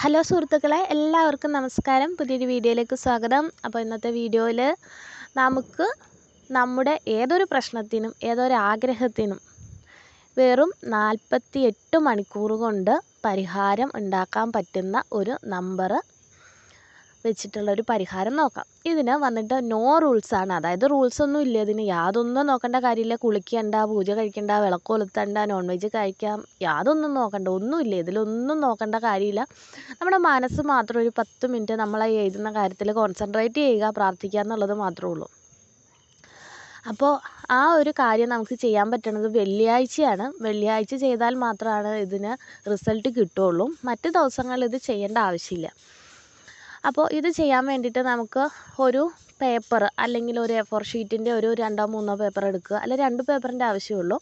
Hello സുഹൃത്തുക്കളെ, എല്ലാവർക്കും നമസ്കാരം. പുതിയൊരു വീഡിയോയിലേക്ക് സ്വാഗതം. അപ്പോൾ ഇന്നത്തെ വീഡിയോയിൽ നമുക്ക് നമ്മുടെ ഏതൊരു പ്രശ്നത്തിനും ഏതൊരു ആഗ്രഹത്തിനും വെറും 48 മണിക്കൂർ കൊണ്ട് പരിഹാരം ഉണ്ടാക്കാൻ പറ്റുന്ന ഒരു നമ്പർ വെച്ചിട്ടുള്ളൊരു പരിഹാരം നോക്കാം. ഇതിന് വന്നിട്ട് നോ റൂൾസാണ്, അതായത് റൂൾസൊന്നും ഇല്ല. ഇതിന് യാതൊന്നും നോക്കേണ്ട കാര്യമില്ല. കുളിക്കണ്ട, പൂജ കഴിക്കണ്ട, വിളക്ക് കൊളുത്തണ്ട, നോൺ വെജ് കഴിക്കാം, യാതൊന്നും നോക്കണ്ട, ഒന്നുമില്ല. ഇതിലൊന്നും നോക്കേണ്ട കാര്യമില്ല. നമ്മുടെ മനസ്സ് മാത്രം ഒരു 10 മിനിറ്റ് നമ്മൾ എഴുതുന്ന കാര്യത്തിൽ കോൺസെൻട്രേറ്റ് ചെയ്യുക, പ്രാർത്ഥിക്കുക എന്നുള്ളത് മാത്രമേ ഉള്ളൂ. അപ്പോൾ ആ ഒരു കാര്യം നമുക്ക് ചെയ്യാൻ പറ്റുന്നത് വെള്ളിയാഴ്ചയാണ്. വെള്ളിയാഴ്ച ചെയ്താൽ മാത്രമാണ് ഇതിന് റിസൾട്ട് കിട്ടുകയുള്ളൂ. മറ്റ് ദിവസങ്ങളിൽ ഇത് ചെയ്യേണ്ട ആവശ്യമില്ല. അപ്പോൾ ഇത് ചെയ്യാൻ വേണ്ടിയിട്ട് നമുക്ക് ഒരു പേപ്പർ അല്ലെങ്കിൽ ഒരു A4 ഷീറ്റിൻ്റെ ഒരു 2-3 പേപ്പർ എടുക്കുക. അല്ല 2 പേപ്പറിൻ്റെ ആവശ്യമുള്ളൂ.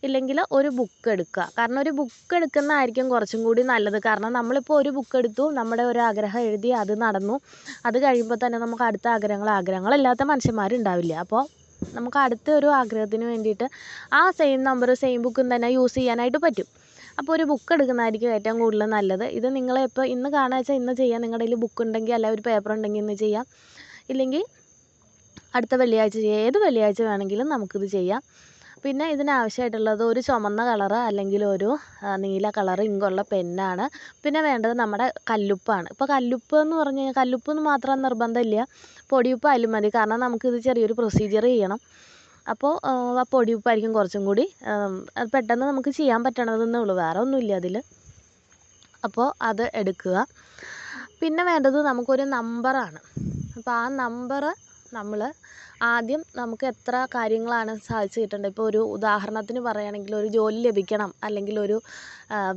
ഇല്ലെങ്കിൽ ഒരു ബുക്ക് എടുക്കുക. കാരണം ഒരു ബുക്ക് എടുക്കുന്നതായിരിക്കും കുറച്ചും കൂടി നല്ലത്. കാരണം നമ്മളിപ്പോൾ ഒരു ബുക്ക് എടുത്തു, നമ്മുടെ ഒരു ആഗ്രഹം എഴുതി, അത് നടന്നു. അത് കഴിയുമ്പോൾ തന്നെ നമുക്ക് അടുത്ത ആഗ്രഹങ്ങളില്ലാത്ത മനുഷ്യന്മാരുണ്ടാവില്ല. അപ്പോൾ നമുക്ക് അടുത്ത ഒരു ആഗ്രഹത്തിന് വേണ്ടിയിട്ട് ആ സെയിം നമ്പർ സെയിം ബുക്കും തന്നെ യൂസ് ചെയ്യാനായിട്ട് പറ്റും. അപ്പോൾ ഒരു ബുക്ക് എടുക്കുന്നതായിരിക്കും ഏറ്റവും കൂടുതൽ നല്ലത്. ഇത് നിങ്ങൾ ഇപ്പോൾ ഇന്ന് കാണുക വെച്ചാൽ ഇന്ന് ചെയ്യാം. നിങ്ങളുടെ കയ്യിൽ ബുക്ക് ഉണ്ടെങ്കിൽ അല്ല ഒരു പേപ്പർ ഉണ്ടെങ്കിൽ ഇന്ന് ചെയ്യാം. ഇല്ലെങ്കിൽ അടുത്ത വെള്ളിയാഴ്ച ചെയ്യാം. ഏത് വെള്ളിയാഴ്ച വേണമെങ്കിലും നമുക്കിത് ചെയ്യാം. പിന്നെ ഇതിനാവശ്യമായിട്ടുള്ളത് ഒരു ചുമന്ന കളറ് അല്ലെങ്കിൽ ഒരു നീല കളറ് ഇങ്കുള്ള പെന്നാണ്. പിന്നെ വേണ്ടത് നമ്മുടെ കല്ലുപ്പാണ്. ഇപ്പോൾ കല്ലുപ്പ് എന്ന് പറഞ്ഞു കഴിഞ്ഞാൽ കല്ലുപ്പ് മാത്രം നിർബന്ധമില്ല, പൊടിയുപ്പായാലും മതി. കാരണം നമുക്കിത് ചെറിയൊരു പ്രൊസീജിയർ ചെയ്യണം. അപ്പോൾ പൊടിയുപ്പായിരിക്കും കുറച്ചും കൂടി അത് പെട്ടെന്ന് നമുക്ക് ചെയ്യാൻ പറ്റണതെന്നേ ഉള്ളൂ, വേറെ ഒന്നുമില്ല അതിൽ. അപ്പോൾ അത് എടുക്കുക. പിന്നെ വേണ്ടത് നമുക്കൊരു നമ്പറാണ്. അപ്പോൾ ആ നമ്പർ നമ്മൾ ആദ്യം നമുക്ക് എത്ര കാര്യങ്ങളാണ് സാധിച്ചു കിട്ടേണ്ടത്. ഇപ്പോൾ ഒരു ഉദാഹരണത്തിന് പറയുകയാണെങ്കിൽ ഒരു ജോലി ലഭിക്കണം, അല്ലെങ്കിൽ ഒരു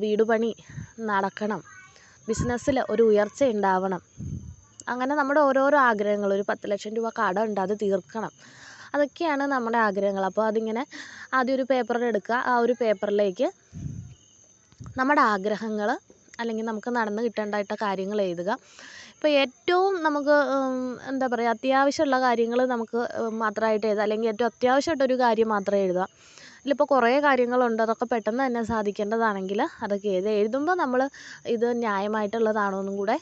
വീട് പണി നടക്കണം, ബിസിനസ്സിൽ ഒരു ഉയർച്ച ഉണ്ടാവണം, അങ്ങനെ നമ്മുടെ ഓരോരോ ആഗ്രഹങ്ങൾ. ഒരു 10 ലക്ഷം രൂപ കടമുണ്ട്, അത് തീർക്കണം, അതൊക്കെയാണ് നമ്മുടെ ആഗ്രഹങ്ങൾ. അപ്പോൾ അതിങ്ങനെ ആദ്യം ഒരു പേപ്പർ എടുക്കുക. ആ ഒരു പേപ്പറിലേക്ക് നമ്മുടെ ആഗ്രഹങ്ങൾ അല്ലെങ്കിൽ നമുക്ക് നടന്ന് കിട്ടേണ്ടതായിട്ട് കാര്യങ്ങൾ എഴുതുക. ഇപ്പോൾ ഏറ്റവും നമുക്ക് എന്താ പറയുക, അത്യാവശ്യമുള്ള കാര്യങ്ങൾ നമുക്ക് മാത്രമായിട്ട് എഴുതുക, അല്ലെങ്കിൽ ഏറ്റവും അത്യാവശ്യമായിട്ടൊരു കാര്യം മാത്രമേ എഴുതുക. ഇതിലിപ്പോൾ കുറേ കാര്യങ്ങളുണ്ട്, അതൊക്കെ പെട്ടെന്ന് തന്നെ സാധിക്കേണ്ടതാണെങ്കിൽ അതൊക്കെ എഴുതുമ്പോൾ നമ്മൾ ഇത് ന്യായമായിട്ടുള്ളതാണോ എന്നും കൂടെ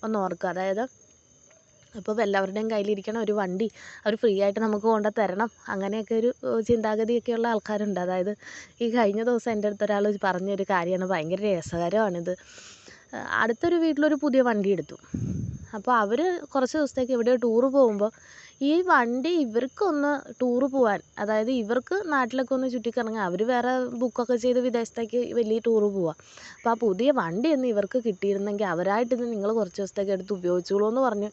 ഒന്ന് ഓർക്കുക. അതായത് ഇപ്പോൾ എല്ലാവരുടെയും കയ്യിലിരിക്കണ ഒരു വണ്ടി അവർ ഫ്രീ ആയിട്ട് നമുക്ക് കൊണ്ട് തരണം, അങ്ങനെയൊക്കെ ഒരു ചിന്താഗതിയൊക്കെയുള്ള ആൾക്കാരുണ്ട്. അതായത് ഈ കഴിഞ്ഞ ദിവസം എൻ്റെ അടുത്ത് ഒരാൾ പറഞ്ഞൊരു കാര്യമാണ്, ഭയങ്കര രസകരമാണിത്. അടുത്തൊരു വീട്ടിലൊരു പുതിയ വണ്ടി എടുത്തു. അപ്പോൾ അവർ കുറച്ച് ദിവസത്തേക്ക് എവിടെയോ ടൂറ് പോകുമ്പോൾ ഈ വണ്ടി ഇവർക്കൊന്ന് ടൂറ് പോകാൻ, അതായത് ഇവർക്ക് നാട്ടിലൊക്കെ ഒന്ന് ചുറ്റിക്കറങ്ങാൻ, അവർ വേറെ ബുക്കൊക്കെ ചെയ്ത് വിദേശത്തേക്ക് വലിയ ടൂറ് പോവുക. അപ്പോൾ ആ പുതിയ വണ്ടിയൊന്നും ഇവർക്ക് കിട്ടിയിരുന്നെങ്കിൽ അവരായിട്ടിത് നിങ്ങൾ കുറച്ച് ദിവസത്തേക്ക് എടുത്ത് ഉപയോഗിച്ചോളൂ എന്ന് പറഞ്ഞ്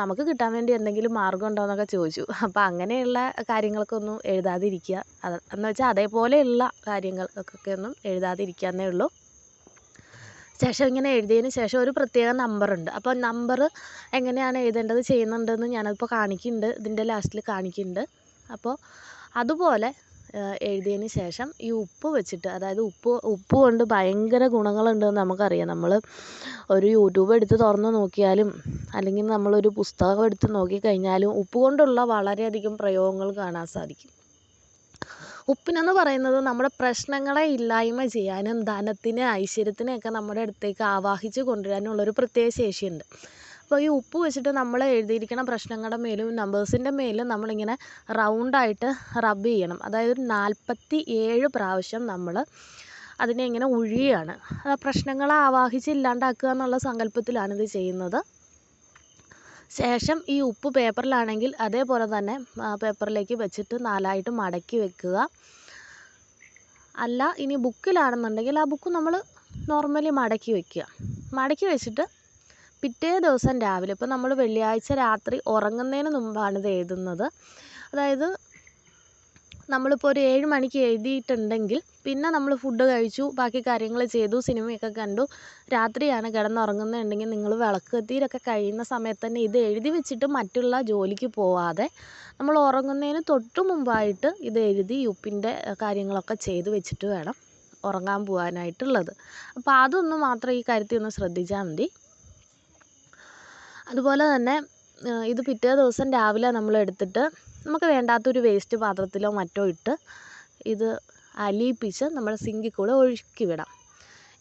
നമുക്ക് കിട്ടാൻ വേണ്ടി എന്തെങ്കിലും മാർഗ്ഗം ഉണ്ടോ എന്നൊക്കെ ചോദിച്ചു. അപ്പോൾ അങ്ങനെയുള്ള കാര്യങ്ങൾക്കൊന്നും എഴുതാതിരിക്കുക. എന്ന് വെച്ചാൽ അതേപോലെയുള്ള കാര്യങ്ങൾക്കൊക്കെ ഒന്നും എഴുതാതിരിക്കുക എന്നേ ഉള്ളൂ. ശേഷം ഇങ്ങനെ എഴുതിയതിന് ശേഷം ഒരു പ്രത്യേക നമ്പറുണ്ട്. അപ്പോൾ നമ്പർ എങ്ങനെയാണ് എഴുതേണ്ടത് ചെയ്യുന്നുണ്ടെന്ന് ഞാനതിപ്പോൾ കാണിക്കുന്നുണ്ട്, ഇതിൻ്റെ ലാസ്റ്റിൽ കാണിക്കുന്നുണ്ട്. അപ്പോൾ അതുപോലെ എഴുതിയതിന് ശേഷം ഈ ഉപ്പ് വെച്ചിട്ട്, അതായത് ഉപ്പ് കൊണ്ട് ഭയങ്കര ഗുണങ്ങളുണ്ടെന്ന് നമുക്കറിയാം. നമ്മൾ ഒരു യൂട്യൂബ് എടുത്ത് തുറന്ന് നോക്കിയാലും അല്ലെങ്കിൽ നമ്മളൊരു പുസ്തകം എടുത്ത് നോക്കിക്കഴിഞ്ഞാലും ഉപ്പ് കൊണ്ടുള്ള വളരെയധികം പ്രയോഗങ്ങൾ കാണാൻ സാധിക്കും. ഉപ്പിനെന്ന് പറയുന്നത് നമ്മുടെ പ്രശ്നങ്ങളെ ഇല്ലായ്മ ചെയ്യാനും ധനത്തിന് ഐശ്വര്യത്തിനെയൊക്കെ നമ്മുടെ അടുത്തേക്ക് ആവാഹിച്ച് കൊണ്ടുവരാനുള്ളൊരു പ്രത്യേക ശേഷിയുണ്ട്. അപ്പോൾ ഈ ഉപ്പ് വെച്ചിട്ട് നമ്മൾ എഴുതിയിരിക്കുന്ന പ്രശ്നങ്ങളുടെ മേലും നമ്പേഴ്സിൻ്റെ മേലും നമ്മളിങ്ങനെ റൗണ്ടായിട്ട് റബ്ബ് ചെയ്യണം. അതായത് 47 പ്രാവശ്യം നമ്മൾ അതിനെ ഇങ്ങനെ ഉഴിയാണ്. പ്രശ്നങ്ങളെ ആവാഹിച്ച് ഇല്ലാണ്ടാക്കുക എന്നുള്ള സങ്കല്പത്തിലാണിത് ചെയ്യുന്നത്. ശേഷം ഈ ഉപ്പ് പേപ്പറിലാണെങ്കിൽ അതേപോലെ തന്നെ പേപ്പറിലേക്ക് വെച്ചിട്ട് 4ആയിട്ട് മടക്കി വെക്കുക. അല്ല ഇനി ബുക്കിലാണെന്നുണ്ടെങ്കിൽ ആ ബുക്ക് നമ്മൾ നോർമലി മടക്കി വെക്കുക. മടക്കി വെച്ചിട്ട് പിറ്റേ ദിവസം രാവിലെ, ഇപ്പോൾ നമ്മൾ വെള്ളിയാഴ്ച രാത്രി ഉറങ്ങുന്നതിന് മുമ്പാണ് ഇത് എഴുതുന്നത്. അതായത് നമ്മളിപ്പോൾ ഒരു 7 മണിക്ക് എഴുതിയിട്ടുണ്ടെങ്കിൽ പിന്നെ നമ്മൾ ഫുഡ് കഴിച്ചു, ബാക്കി കാര്യങ്ങൾ ചെയ്തു, സിനിമയൊക്കെ കണ്ടു, രാത്രിയാണ് കിടന്നുറങ്ങുന്നുണ്ടെങ്കിൽ നിങ്ങൾ വിളക്ക് കത്തിയിലൊക്കെ കഴിയുന്ന സമയത്ത് തന്നെ ഇത് എഴുതി വെച്ചിട്ട് മറ്റുള്ള ജോലിക്ക് പോവാതെ നമ്മൾ ഉറങ്ങുന്നതിന് തൊട്ട് മുമ്പായിട്ട് ഇത് എഴുതി ഉപ്പിൻ്റെ കാര്യങ്ങളൊക്കെ ചെയ്ത് വെച്ചിട്ട് വേണം ഉറങ്ങാൻ പോകാനായിട്ടുള്ളത്. അപ്പോൾ അതൊന്ന് മാത്രം ഈ കാര്യത്തിൽ ഒന്ന് ശ്രദ്ധിച്ചാൽ മതി. അതുപോലെ തന്നെ ഇത് പിറ്റേ ദിവസം രാവിലെ നമ്മൾ എടുത്തിട്ട് നമുക്ക് വേണ്ടാത്തൊരു വേസ്റ്റ് പാത്രത്തിലോ മറ്റോ ഇട്ട് ഇത് അലിയിപ്പിച്ച് നമ്മുടെ സിങ്കിൽ കൂടെ ഒഴുക്കി വിടാം.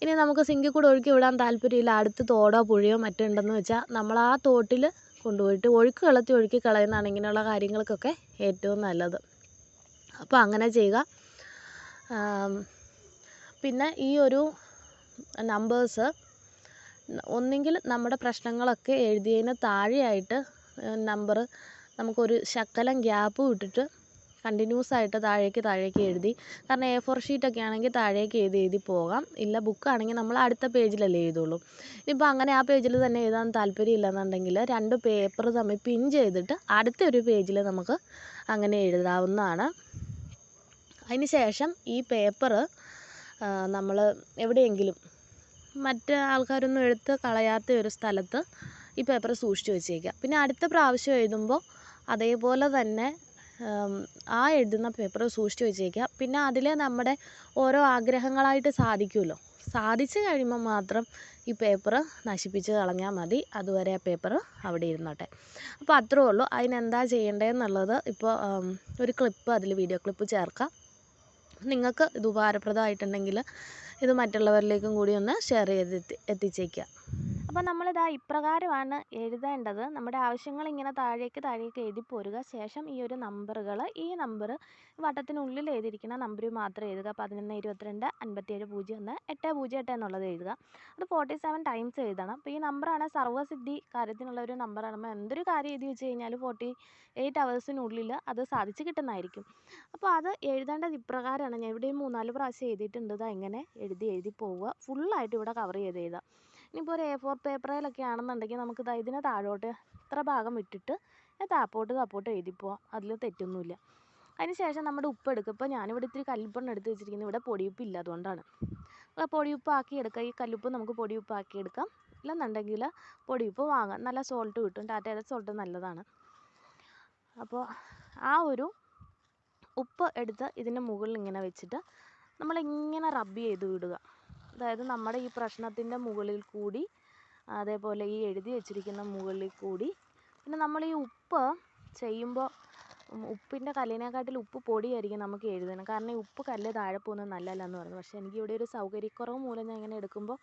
ഇനി നമുക്ക് സിങ്കിൽ കൂടെ ഒഴുക്കി വിടാൻ താല്പര്യമില്ല, അടുത്ത് തോടോ പുഴയോ മറ്റോ ഉണ്ടെന്ന് വെച്ചാൽ നമ്മൾ ആ തോട്ടിൽ കൊണ്ടുപോയിട്ട് ഒഴുക്ക് വെള്ളത്തിൽ ഒഴുക്കി കളയുന്നതാണ് ഇങ്ങനെയുള്ള കാര്യങ്ങൾക്കൊക്കെ ഏറ്റവും നല്ലത്. അപ്പോൾ അങ്ങനെ ചെയ്യുക. പിന്നെ ഈ ഒരു നമ്പേഴ്സ് ഒന്നെങ്കിൽ നമ്മുടെ പ്രശ്നങ്ങളൊക്കെ എഴുതിയതിന് താഴെയായിട്ട് നമ്പർ നമുക്കൊരു ശകലം ഗ്യാപ്പ് വിട്ടിട്ട് കണ്ടിന്യൂസ് ആയിട്ട് താഴേക്ക് എഴുതി. കാരണം A4 ഷീറ്റൊക്കെ ആണെങ്കിൽ താഴേക്ക് എഴുതി പോകാം. ഇല്ല ബുക്കാണെങ്കിൽ നമ്മൾ അടുത്ത പേജിലല്ലേ എഴുതുള്ളൂ. ഇപ്പോൾ അങ്ങനെ ആ പേജിൽ തന്നെ എഴുതാൻ താല്പര്യമില്ലെന്നുണ്ടെങ്കിൽ 2 പേപ്പർ തമ്മിൽ പിൻ ചെയ്തിട്ട് അടുത്തൊരു പേജിൽ നമുക്ക് അങ്ങനെ എഴുതാവുന്നതാണ്. അതിന് ശേഷം ഈ പേപ്പർ നമ്മൾ എവിടെയെങ്കിലും മറ്റ് ആൾക്കാരൊന്നും എടുത്ത് കളയാത്ത ഒരു സ്ഥലത്ത് ഈ പേപ്പർ സൂക്ഷിച്ച് വെച്ചേക്കുക. പിന്നെ അടുത്ത പ്രാവശ്യം എഴുതുമ്പോൾ അതേപോലെ തന്നെ ആ എഴുതുന്ന പേപ്പർ സൂക്ഷിച്ച് വെച്ചേക്കുക. പിന്നെ അതിൽ നമ്മുടെ ഓരോ ആഗ്രഹങ്ങളായിട്ട് സാധിക്കുമല്ലോ, സാധിച്ചു കഴിയുമ്പോൾ മാത്രം ഈ പേപ്പർ നശിപ്പിച്ച് കളഞ്ഞാൽ മതി. അതുവരെ ആ പേപ്പർ അവിടെ ഇരുന്നോട്ടെ. അപ്പോൾ അത്രേ ഉള്ളൂ. അതിനെന്താ ചെയ്യേണ്ടതെന്നുള്ളത് ഇപ്പോൾ ഒരു ക്ലിപ്പ്, അതിൽ വീഡിയോ ക്ലിപ്പ് ചേർക്കാം. നിങ്ങൾക്ക് ഇത് ഉപകാരപ്രദമായിട്ടുണ്ടെങ്കിൽ ഇത് മറ്റുള്ളവരിലേക്കും കൂടി ഒന്ന് ഷെയർ ചെയ്ത് എത്തിച്ചേക്കുക. അപ്പോൾ നമ്മളിതാ ഇപ്രകാരമാണ് എഴുതേണ്ടത്. നമ്മുടെ ആവശ്യങ്ങൾ ഇങ്ങനെ താഴേക്ക് എഴുതി പോരുക. ശേഷം ഈ ഒരു നമ്പറുകൾ, ഈ നമ്പർ വട്ടത്തിനുള്ളിൽ എഴുതിയിരിക്കുന്ന നമ്പർ മാത്രം എഴുതുക. 11 22 57 01 808 എന്നുള്ളത് എഴുതുക. അത് 47 ടൈംസ് എഴുതണം. അപ്പോൾ ഈ നമ്പറാണ് സർവ്വസിദ്ധി കാര്യത്തിനുള്ള ഒരു നമ്പറാണ്. നമ്മൾ എന്തൊരു കാര്യം എഴുതി വെച്ച് കഴിഞ്ഞാൽ 48 ഹവേഴ്സിനുള്ളിൽ അത് സാധിച്ച് കിട്ടുന്നതായിരിക്കും. അപ്പോൾ അത് എഴുതേണ്ടത് ഇപ്രകാരമാണ്. ഞാൻ ഇവിടെയും 3-4 പ്രാവശ്യം എഴുതിയിട്ടുണ്ട്. ഇത് എങ്ങനെ എഴുതി പോവുക. ഫുള്ളായിട്ട് ഇവിടെ കവർ ചെയ്ത് എഴുതാം. ഇനിയിപ്പോൾ ഒരു A4 പേപ്പറിലൊക്കെ ആണെന്നുണ്ടെങ്കിൽ നമുക്ക് ഇതിന് താഴോട്ട് ഇത്ര ഭാഗം വിട്ടിട്ട് താപ്പോട്ട് എഴുതി പോവാം. അതിൽ തെറ്റൊന്നുമില്ല. അതിന് ശേഷം നമ്മുടെ ഉപ്പ് എടുക്കുക. ഇപ്പോൾ ഞാനിവിടെ ഇത്തിരി കല്ലുപ്പാണ് എടുത്ത് വെച്ചിരിക്കുന്നത്. ഇവിടെ പൊടിയുപ്പില്ല, അതുകൊണ്ടാണ്. പൊടിയുപ്പാക്കി എടുക്കുക. ഈ കല്ലുപ്പ് നമുക്ക് പൊടിയുപ്പാക്കി എടുക്കാം. ഇല്ലെന്നുണ്ടെങ്കിൽ പൊടിയുപ്പ് വാങ്ങാം. നല്ല സോൾട്ട് കിട്ടും. ടാറ്റയുടെ സോൾട്ട് നല്ലതാണ്. അപ്പോൾ ആ ഒരു ഉപ്പ് എടുത്ത് ഇതിൻ്റെ മുകളിൽ ഇങ്ങനെ വെച്ചിട്ട് നമ്മളിങ്ങനെ റബ്ബ് ചെയ്ത് വിടുക. അതായത് നമ്മുടെ ഈ പ്രശ്നത്തിൻ്റെ മുകളിൽ കൂടി, അതേപോലെ ഈ എഴുതി വെച്ചിരിക്കുന്ന മുകളിൽ കൂടി. പിന്നെ നമ്മൾ ഈ ഉപ്പ് ചെയ്യുമ്പോൾ ഉപ്പിൻ്റെ കല്ലിനെക്കാട്ടിൽ ഉപ്പ് പൊടിയായിരിക്കും നമുക്ക് എഴുതണം. കാരണം ഈ ഉപ്പ് കല്ല് താഴെ പോകുന്നത് നല്ലതല്ല എന്ന് പറഞ്ഞു. പക്ഷേ എനിക്ക് ഇവിടെ ഒരു സൗകര്യക്കുറവ് മൂലം ഞാൻ ഇങ്ങനെ എടുക്കുമ്പോൾ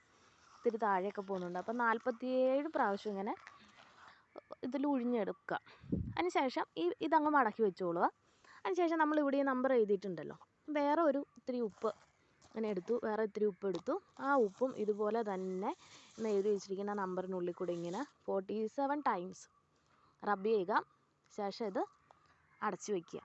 ഇത്തിരി താഴെയൊക്കെ പോകുന്നുണ്ട്. അപ്പോൾ 47 പ്രാവശ്യം ഇങ്ങനെ ഇതിൽ ഉഴിഞ്ഞെടുക്കുക. അതിന് ശേഷം ഇതങ്ങ് മടക്കി വെച്ചോളുക. അതിന് ശേഷം നമ്മൾ ഇവിടെ ഈ നമ്പർ എഴുതിയിട്ടുണ്ടല്ലോ, വേറെ ഒരു ഇത്തിരി ഉപ്പ് അങ്ങനെ എടുത്തു, വേറെ ഇത്തിരി ഉപ്പ് എടുത്തു. ആ ഉപ്പും ഇതുപോലെ തന്നെ ഇന്ന് എഴുതി വെച്ചിരിക്കുന്ന നമ്പറിനുള്ളിൽ കൂടി ഇങ്ങനെ 47 ടൈംസ് റബ്ബ് ചെയ്യുക. ശേഷം ഇത് അടച്ചു വയ്ക്കുക.